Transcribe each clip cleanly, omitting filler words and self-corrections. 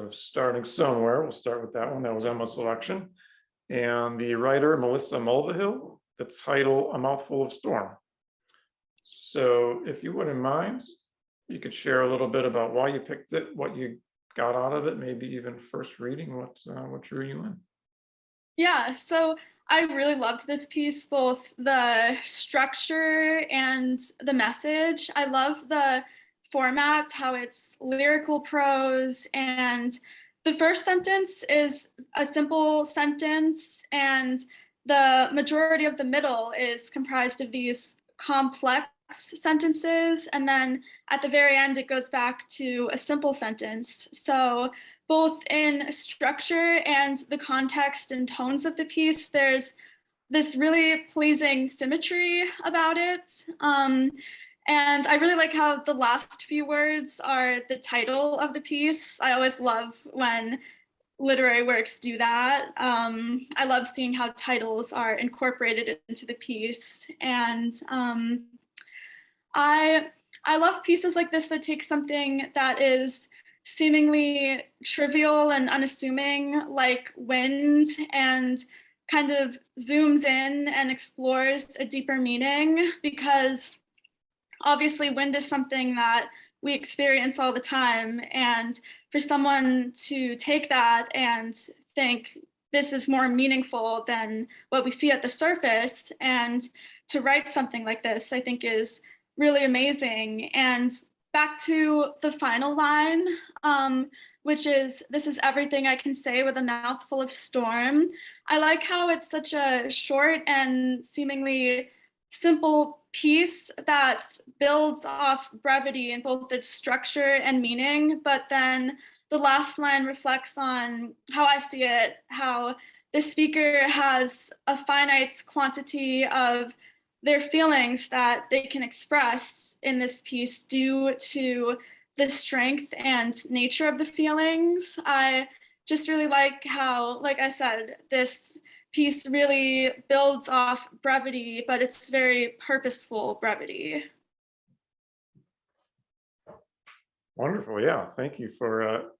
of starting somewhere. We'll start with that one. That was Emma's selection. And the writer, Melissa Mulvihill, the title, A Mouthful of Storm. So if you wouldn't mind, you could share a little bit about why you picked it, what you got out of it, maybe even first reading, what drew you in. Yeah, so I really loved this piece, both the structure and the message. I love the format, how it's lyrical prose, and the first sentence is a simple sentence, and the majority of the middle is comprised of these complex sentences, and then at the very end, it goes back to a simple sentence. So both in structure and the context and tones of the piece, there's this really pleasing symmetry about it. And I really like how the last few words are the title of the piece. I always love when literary works do that. I love seeing how titles are incorporated into the piece. And I love pieces like this that take something that is seemingly trivial and unassuming, like wind, and kind of zooms in and explores a deeper meaning, because obviously wind is something that we experience all the time. And for someone to take that and think this is more meaningful than what we see at the surface, and to write something like this, I think is really amazing. And back to the final line, which is, "This is everything I can say with a mouthful of storm." I like how it's such a short and seemingly simple piece that builds off brevity in both its structure and meaning, but then the last line reflects on how I see it, how the speaker has a finite quantity of their feelings that they can express in this piece due to the strength and nature of the feelings. I just really like how, like I said, this piece really builds off brevity, but it's very purposeful brevity. Wonderful. Yeah. Thank you for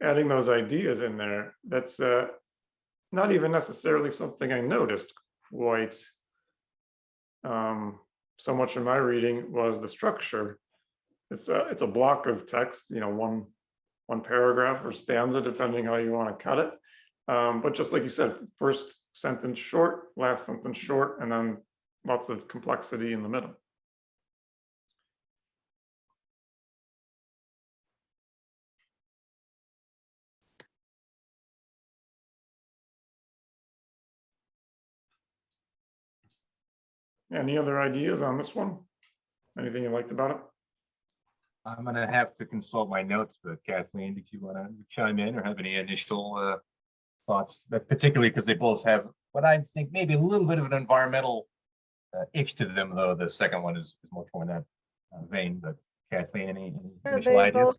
adding those ideas in there. That's not even necessarily something I noticed quite so much in my reading was the structure. It's a block of text, one paragraph or stanza, depending how you want to cut it. But just like you said, first sentence short, last sentence short, and then lots of complexity in the middle. Any other ideas on this one? Anything you liked about it? I'm going to have to consult my notes, but Kathleen, did you want to chime in or have any initial thoughts, particularly because they both have what I think maybe a little bit of an environmental itch to them, though the second one is much more in that vein. But Kathleen, any initial ideas?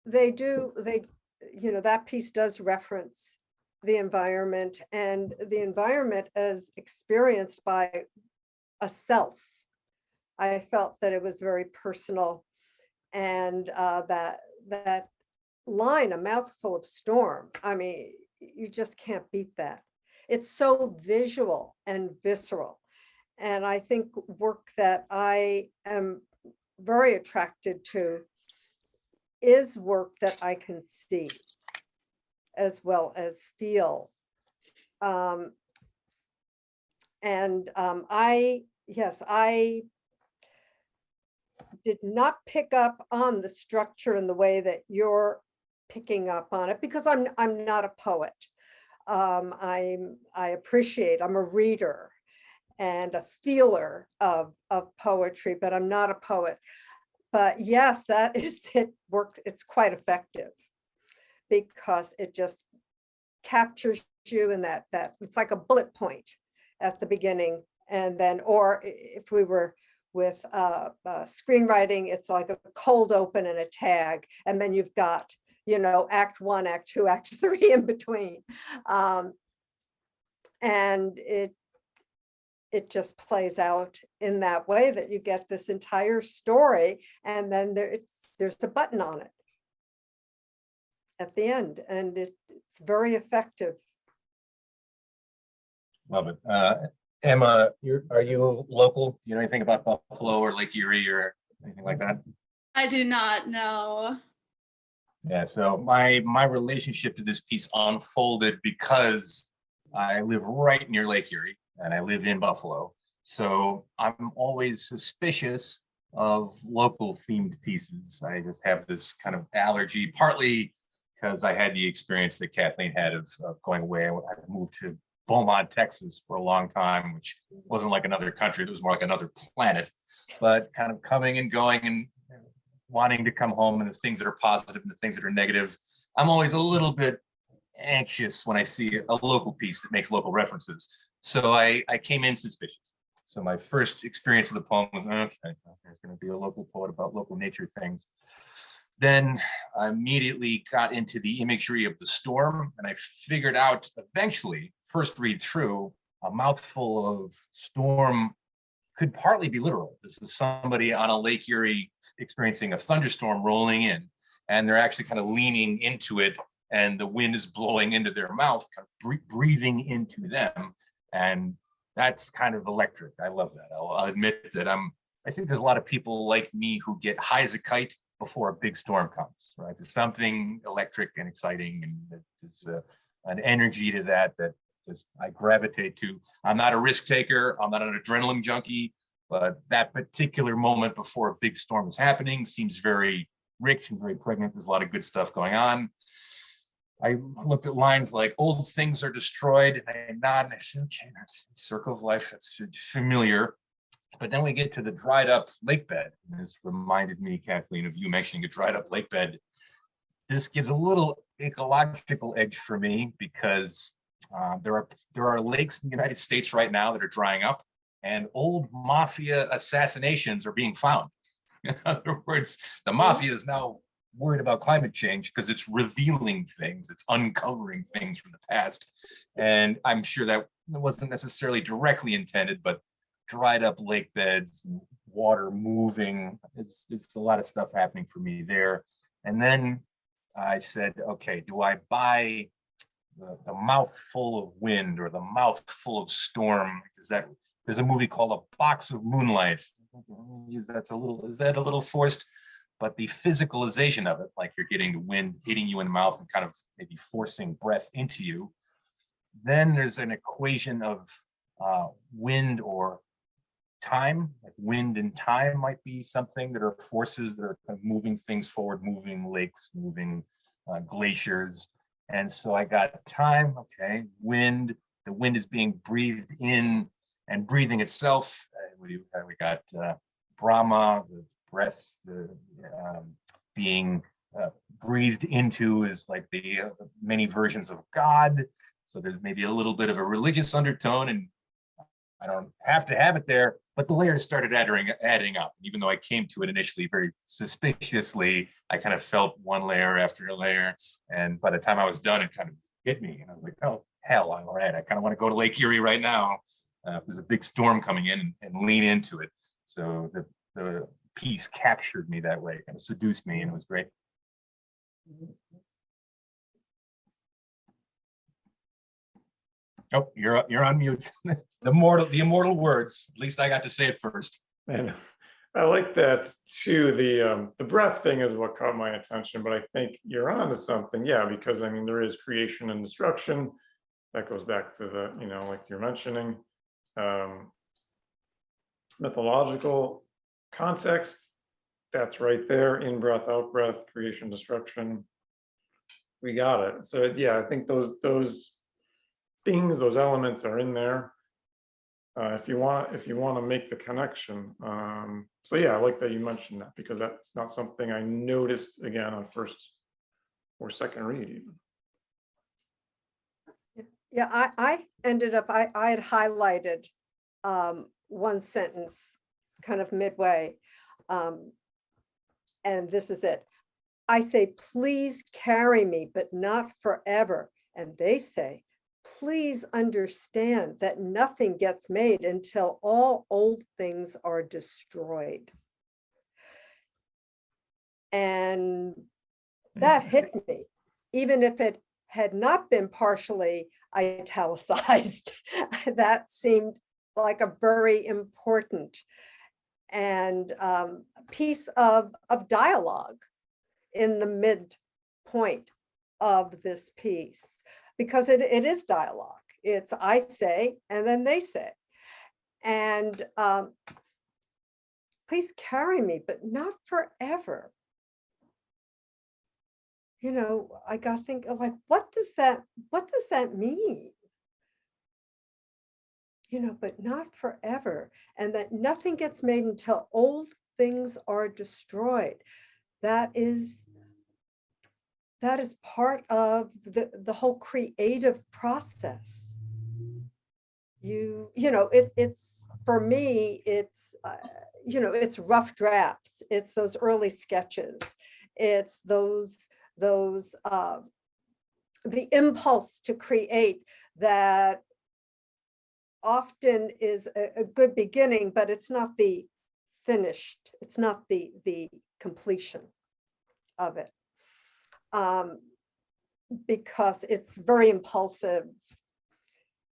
They do, that piece does reference the environment, and the environment as experienced by a self. I felt that it was very personal, and that line, "A mouthful of storm," I mean, you just can't beat that. It's so visual and visceral, and I think work that I am very attracted to is work that I can see as well as feel. I did not pick up on the structure in the way that you're picking up on it, because I'm not a poet. I appreciate, I'm a reader and a feeler of poetry, but I'm not a poet. But yes, that is, it worked. It's quite effective because it just captures you in that it's like a bullet point at the beginning. And then, or if we were with screenwriting, it's like a cold open and a tag. And then you've got, act 1, act 2, act 3 in between. And it just plays out in that way that you get this entire story, and then there's a button on it. at the end, and it's very effective. Love it. Emma, are you local? Do you know anything about Buffalo or Lake Erie or anything like that? I do not know. Yeah, so my relationship to this piece unfolded because I live right near Lake Erie and I live in Buffalo. So I'm always suspicious of local themed pieces. I just have this kind of allergy, partly because I had the experience that Kathleen had of going away. I moved to Beaumont, Texas for a long time, which wasn't like another country, it was more like another planet, but kind of coming and going and wanting to come home, and the things that are positive and the things that are negative. I'm always a little bit anxious when I see a local piece that makes local references. So I came in suspicious. So my first experience of the poem was, okay, there's going to be a local poet about local nature things. Then I immediately got into the imagery of the storm, and I figured out eventually, first read through, a mouthful of storm could partly be literal. This is somebody on a Lake Erie experiencing a thunderstorm rolling in, and they're actually kind of leaning into it, and the wind is blowing into their mouth, kind of breathing into them. And that's kind of electric. I love that. I'll admit that I think there's a lot of people like me who get high as a kite before a big storm comes, right? There's something electric and exciting, and there's an energy to that I gravitate to. I'm not a risk taker. I'm not an adrenaline junkie, but that particular moment before a big storm is happening seems very rich and very pregnant. There's a lot of good stuff going on. I looked at lines like "old things are destroyed," and I nod and I said, okay, that's circle of life. That's familiar. But then we get to the dried up lake bed. And this reminded me, Kathleen, of you mentioning a dried up lake bed. This gives a little ecological edge for me because there are lakes in the United States right now that are drying up, and old mafia assassinations are being found. In other words, the mafia is now worried about climate change because it's revealing things, it's uncovering things from the past. And I'm sure that wasn't necessarily directly intended, but dried up lake beds, water moving, it's a lot of stuff happening for me there. And then I said, okay, do I buy the mouthful of wind or the mouthful of storm? There's a movie called A Box of Moonlights. Is that a little forced? But the physicalization of it, like you're getting the wind hitting you in the mouth and kind of maybe forcing breath into you. Then there's an equation of wind or time, like wind and time might be something that are forces that are kind of moving things forward, moving lakes, moving glaciers. And so I got time, okay, wind, the wind is being breathed in and breathing itself. We got Brahma, the breath being breathed into is like the many versions of God. So there's maybe a little bit of a religious undertone, and I don't have to have it there, but the layers started adding up. Even though I came to it initially very suspiciously, I kind of felt one layer after a layer. And by the time I was done, it kind of hit me. And I was like, oh, hell, all right. I kind of want to go to Lake Erie right now. If there's a big storm coming in and lean into it. So the piece captured me that way, kind of seduced me, and it was great. Oh, you're on mute. The immortal words. At least I got to say it first. And I like that too. The breath thing is what caught my attention, but I think you're on to something. Yeah, because I mean, there is creation and destruction. That goes back to the, like you're mentioning, mythological context. That's right there. In breath, out breath, creation, destruction. We got it. So yeah, I think those things, those elements are in there. If you want to make the connection. So yeah, I like that you mentioned that, because that's not something I noticed again on first or second read even. Yeah, I ended up, I had highlighted one sentence kind of midway. And this is it. I say, please carry me, but not forever. And they say, please understand that nothing gets made until all old things are destroyed. And that hit me. even if it had not been partially italicized, that seemed like a very important and piece of dialogue in the midpoint of this piece, because it is dialogue. It's I say, and then they say. And please carry me, but not forever. You know, I got to think like, what does that mean? You know, but not forever. And that nothing gets made until old things are destroyed. That is part of the whole creative process. You know, it's for me, it's, you know, it's rough drafts. It's those early sketches. It's the impulse to create that often is a good beginning, but it's not the finished, it's not the completion of it. Because it's very impulsive.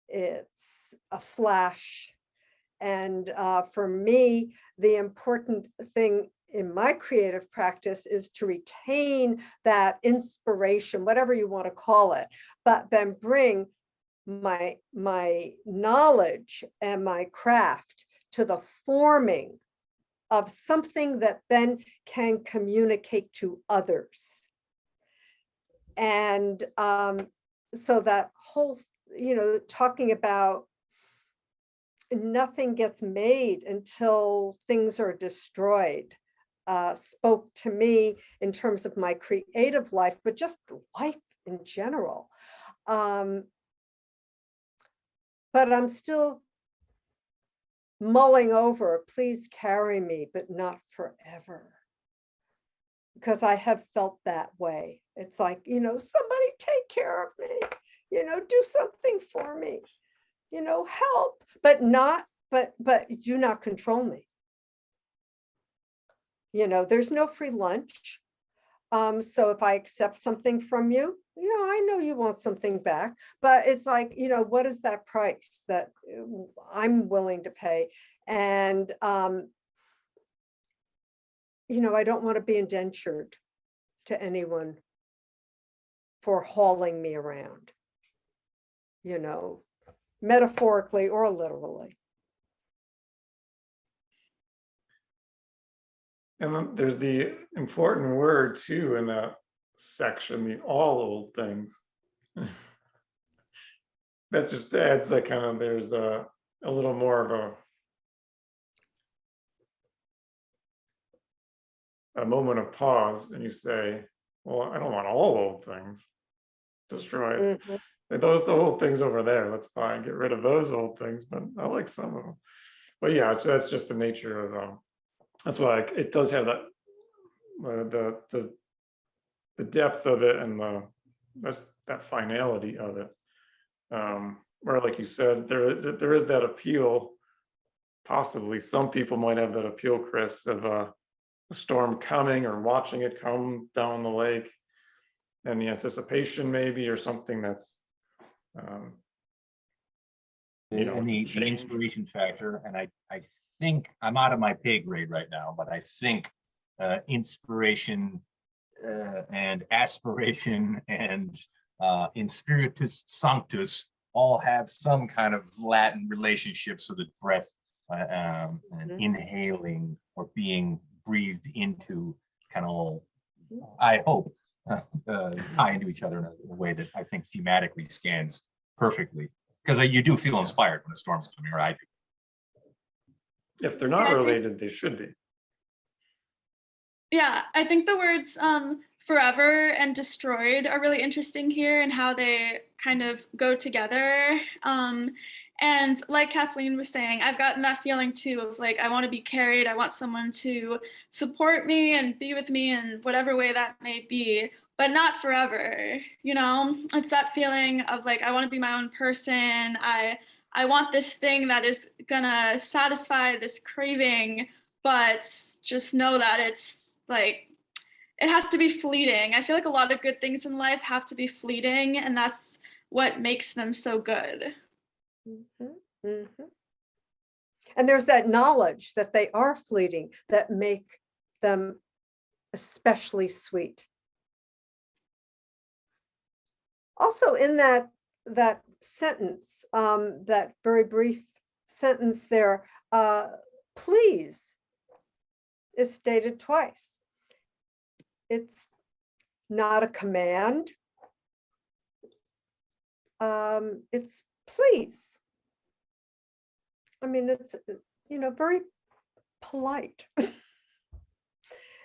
It's a flash. And for me, the important thing in my creative practice is to retain that inspiration, whatever you want to call it, but then bring my knowledge and my craft to the forming of something that then can communicate to others. And so that whole, you know, talking about nothing gets made until things are destroyed, spoke to me in terms of my creative life, but just life in general. But I'm still mulling over, please carry me, but not forever. Because I have felt that way. It's like, you know, somebody take care of me, you know, do something for me, you know, help, but do not control me. You know, there's no free lunch. So if I accept something from you, you know, I know you want something back, but it's like, you know, what is that price that I'm willing to pay? And, you know, I don't want to be indentured to anyone for hauling me around, you know, metaphorically or literally. And then there's the important word too in that section, the all old things. That just adds that kind of, there's a little more of a moment of pause, and you say, well, I don't want all old things destroyed. Mhm. Those the old things over there, that's fine, get rid of those old things, but I like some of them. But yeah, that's just the nature of that's why it does have that the depth of it, and that finality of it, where, like you said, there is that appeal. Possibly some people might have that appeal, Chris, of a storm coming or watching it come down the lake, and the anticipation maybe, or something that's you know, and the change. inspiration factor, and I think I'm out of my pay grade right now, but I think inspiration and aspiration and in spiritus sanctus all have some kind of Latin relationship, so that breath and inhaling or being breathed into kind of all, I hope, tie into each other in a way that I think thematically scans perfectly. Because you do feel inspired when a storm's coming, or I do. If they're not related, they should be. Yeah, I think the words forever and destroyed are really interesting here, and how they kind of go together. And like Kathleen was saying, I've gotten that feeling too of like, I want to be carried. I want someone to support me and be with me in whatever way that may be, but not forever. You know, it's that feeling of like, I want to be my own person. I want this thing that is gonna satisfy this craving, but just know that it's like, it has to be fleeting. I feel like a lot of good things in life have to be fleeting, and that's what makes them so good. Mhm, mhm. And there's that knowledge that they are fleeting that make them especially sweet. Also in that sentence, that very brief sentence there, please is stated twice. It's not a command. It's please. I mean, it's, very polite.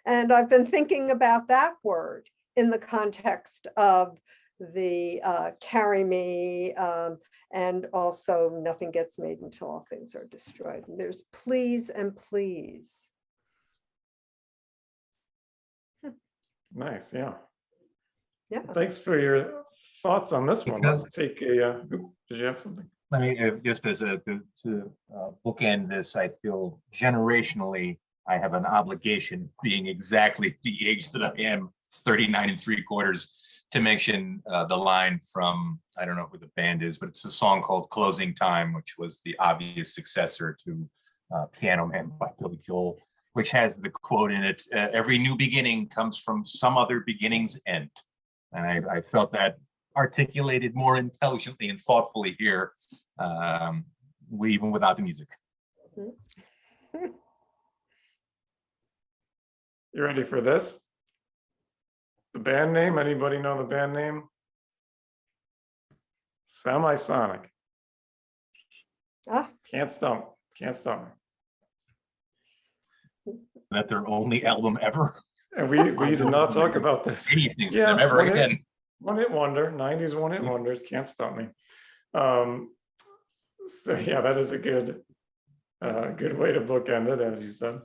And I've been thinking about that word in the context of the carry me, and also nothing gets made until all things are destroyed. And there's please and please. Nice, yeah. Yeah. Thanks for your thoughts on this one. Because- Let's take a, did you have something? I mean, just as to bookend this, I feel generationally, I have an obligation, being exactly the age that I am, 39 3/4, to mention the line from, I don't know who the band is, but it's a song called Closing Time, which was the obvious successor to Piano Man by Billy Joel, which has the quote in it, every new beginning comes from some other beginning's end. And I felt that articulated more intelligently and thoughtfully here, even without the music. You ready for this? The band name, anybody know the band name? Semisonic. Ah, Can't stump me. That their only album ever. And we did not talk about this. Anything from Yeah, them ever one hit- again. One hit wonder, 90s one hit wonders, can't stop me. So yeah, that is a good way to bookend it, as you said.